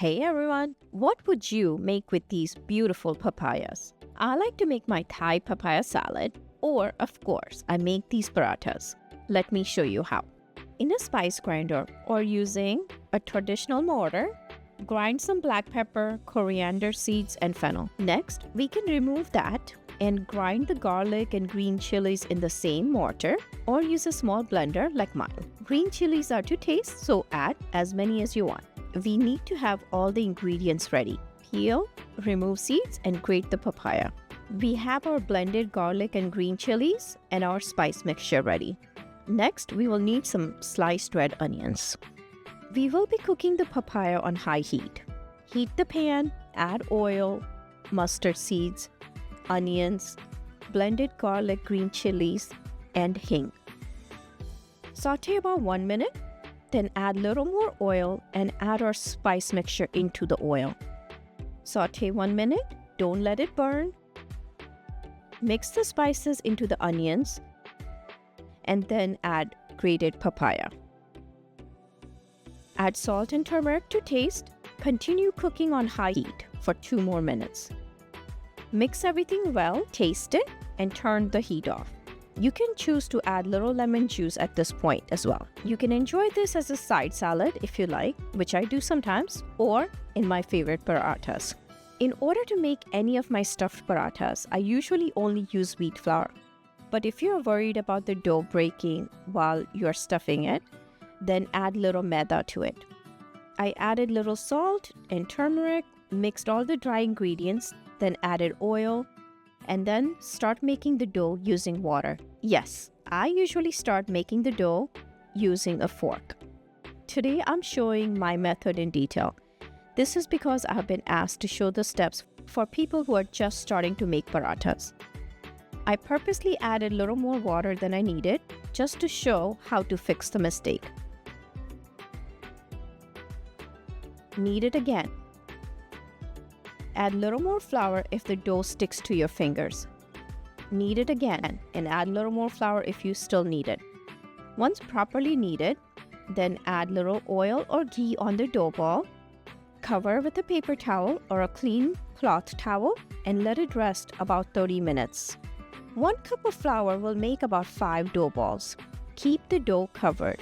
Hey everyone, what would you make with these beautiful papayas? I like to make my Thai papaya salad, or of course, I make these parathas. Let me show you how. In a spice grinder or using a traditional mortar, grind some black pepper, coriander seeds, and fennel. Next, we can remove that and grind the garlic and green chilies in the same mortar or use a small blender like mine. Green chilies are to taste, so add as many as you want. We need to have all the ingredients ready. Peel, remove seeds, and grate the papaya. We have our blended garlic and green chilies and our spice mixture ready. Next, we will need some sliced red onions. We will be cooking the papaya on high heat. Heat the pan, add oil, mustard seeds, onions, blended garlic, green chilies, and hing. Saute about 1 minute. Then add little more oil and add our spice mixture into the oil. Saute 1 minute, don't let it burn. Mix the spices into the onions and then add grated papaya. Add salt and turmeric to taste. Continue cooking on high heat for 2 more minutes. Mix everything well, taste it, and turn the heat off. You can choose to add little lemon juice at this point as well. You can enjoy this as a side salad if you like, which I do sometimes, or in my favorite parathas. In order to make any of my stuffed parathas, I usually only use wheat flour. But if you're worried about the dough breaking while you're stuffing it, then add little maida to it. I added little salt and turmeric, mixed all the dry ingredients, then added oil, and then start making the dough using water. Yes, I usually start making the dough using a fork. Today, I'm showing my method in detail. This is because I have been asked to show the steps for people who are just starting to make parathas. I purposely added a little more water than I needed just to show how to fix the mistake. Knead it again. Add a little more flour if the dough sticks to your fingers. Knead it again and add a little more flour if you still need it. Once properly kneaded, then add little oil or ghee on the dough ball. Cover with a paper towel or a clean cloth towel and let it rest about 30 minutes. 1 cup of flour will make about 5 dough balls. Keep the dough covered.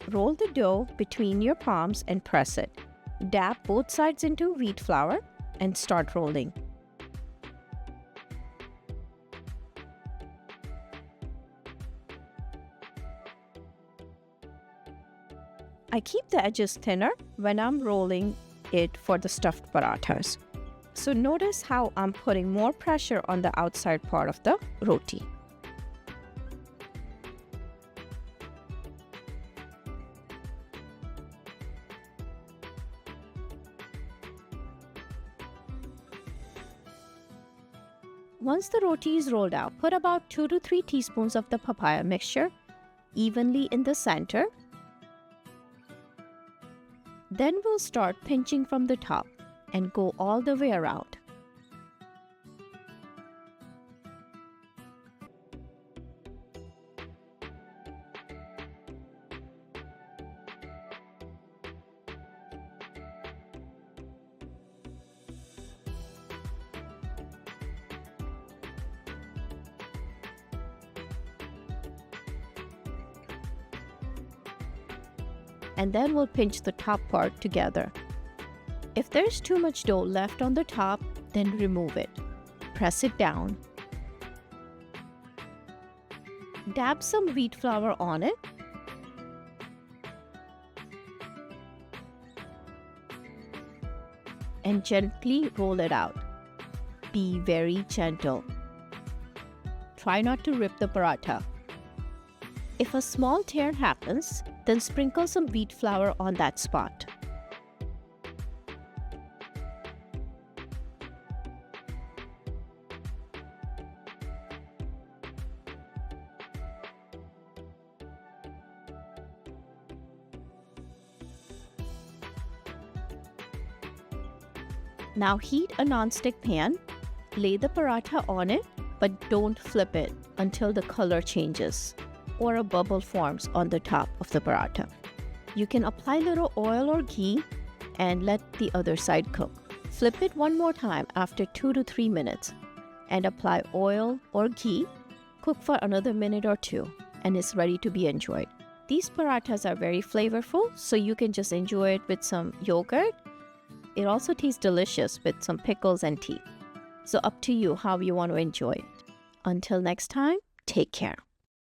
Roll the dough between your palms and press it. Dab both sides into wheat flour and start rolling. I keep the edges thinner when I'm rolling it for the stuffed parathas. So notice how I'm putting more pressure on the outside part of the roti. Once the roti is rolled out, put about 2 to 3 teaspoons of the papaya mixture evenly in the center. Then we'll start pinching from the top and go all the way around. And then we'll pinch the top part together. If there's too much dough left on the top, then remove it. Press it down. Dab some wheat flour on it. And gently roll it out. Be very gentle. Try not to rip the paratha. If a small tear happens, then sprinkle some wheat flour on that spot. Now heat a non-stick pan, lay the paratha on it, but don't flip it until the color changes or a bubble forms on the top of the paratha. You can apply little oil or ghee and let the other side cook. Flip it one more time after 2 to 3 minutes and apply oil or ghee. Cook for another minute or two and it's ready to be enjoyed. These parathas are very flavorful, so you can just enjoy it with some yogurt. It also tastes delicious with some pickles and tea. So up to you how you want to enjoy it. Until next time, take care.